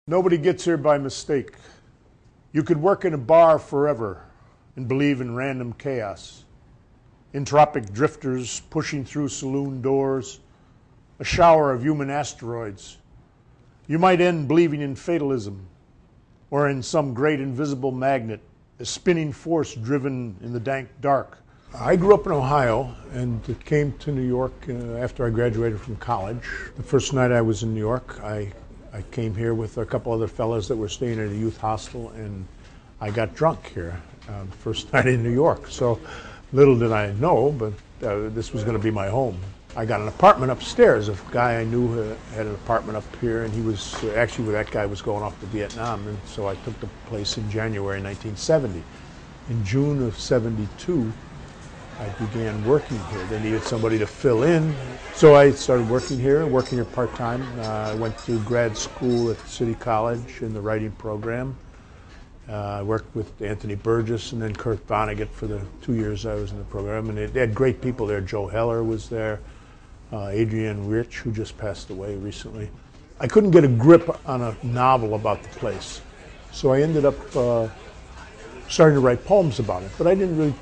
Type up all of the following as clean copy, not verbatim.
Nobody gets here by mistake. You could work in a bar forever and believe in random chaos. Entropic drifters pushing through saloon doors, a shower of human asteroids. You might end believing in fatalism or in some great invisible magnet, a spinning force driven in the dank dark. I grew up in Ohio and came to New York after I graduated from college. The first night I was in New York, I came here with a couple other fellas that were staying at a youth hostel, and I got drunk here the first night in New York. So little did I know, but this was going to be my home. I got an apartment upstairs. A guy I knew had an apartment up here, and he was actually, that guy was going off to Vietnam, and so I took the place in January 1970. In June of '72, I began working here. They needed somebody to fill in, so I started working here part-time. I went to grad school at City College in the writing program. I worked with Anthony Burgess and then Kurt Vonnegut for the 2 years I was in the program, and they had great people there. Joe Heller was there, Adrienne Rich, who just passed away recently. I couldn't get a grip on a novel about the place, so I ended up starting to write poems about it, but I didn't really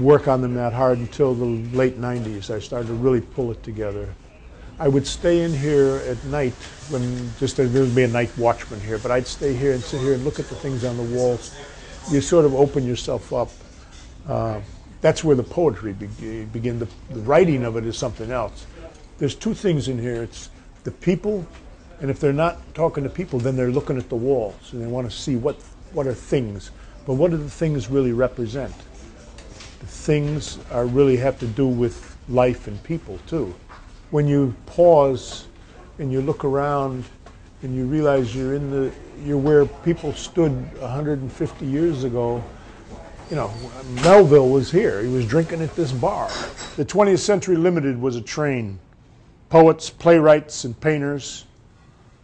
work on them that hard until the late 90s. I started to really pull it together. I would stay in here at night when there would be a night watchman here, but I'd stay here and sit here and look at the things on the walls. You sort of open yourself up. That's where the poetry begin. The writing of it is something else. There's two things in here. It's the people, and if they're not talking to people, then they're looking at the walls and they want to see what are things. But what do the things really represent? The things really have to do with life and people too. When you pause and you look around and you realize you're where people stood 150 years ago. You know, Melville was here. He was drinking at this bar. The 20th Century Limited was a train. Poets, playwrights, and painters,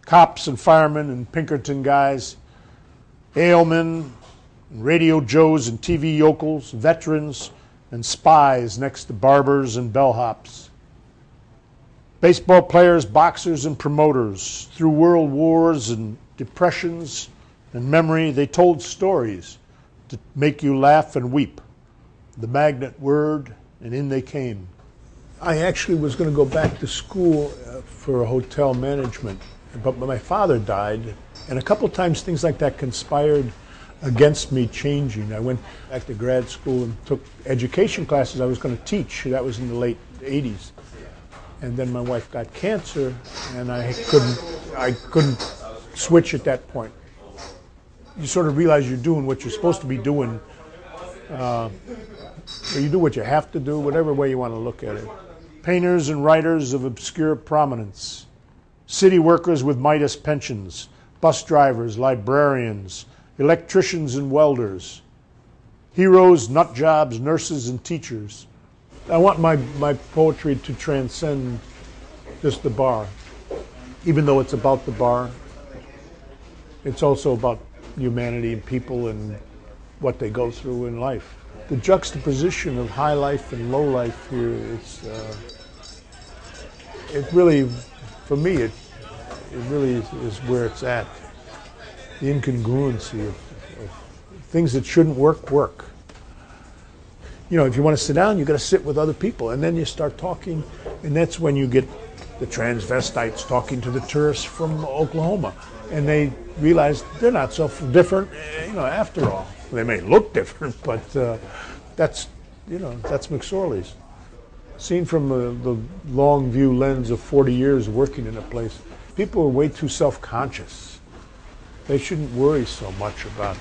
cops and firemen and Pinkerton guys, alemen, and radio joes and TV yokels, veterans and spies next to barbers and bellhops. Baseball players, boxers, and promoters. Through world wars and depressions and memory, they told stories to make you laugh and weep. The magnet word, and in they came. I actually was going to go back to school for hotel management, but my father died, and a couple times things like that conspired against me changing. I went back to grad school and took education classes I was going to teach. That was in the late 80s. And then my wife got cancer, and I couldn't switch at that point. You sort of realize you're doing what you're supposed to be doing, or you do what you have to do, whatever way you want to look at it. Painters and writers of obscure prominence, city workers with Midas pensions, bus drivers, librarians, electricians and welders, heroes, nut jobs, nurses, and teachers. I want my poetry to transcend just the bar. Even though it's about the bar, it's also about humanity and people and what they go through in life. The juxtaposition of high life and low life here, it really, for me, it really is where it's at. The incongruency of things that shouldn't work. You know, if you want to sit down, you got to sit with other people, and then you start talking, and that's when you get the transvestites talking to the tourists from Oklahoma, and they realize they're not so different, you know, after all. They may look different, but that's McSorley's. Seen from the long view lens of 40 years working in a place, people are way too self-conscious. They shouldn't worry so much about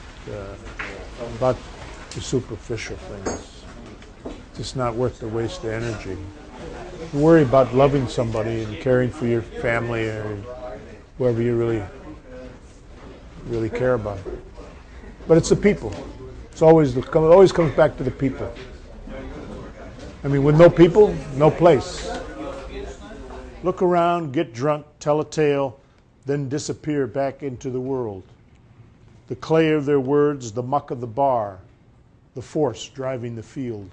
the superficial things. It's not worth the waste of energy. You worry about loving somebody and caring for your family or whoever you really care about. But it's the people. It always comes back to the people. I mean, with no people, no place. Look around, get drunk, tell a tale, then disappear back into the world. The clay of their words, the muck of the bar, the force driving the field.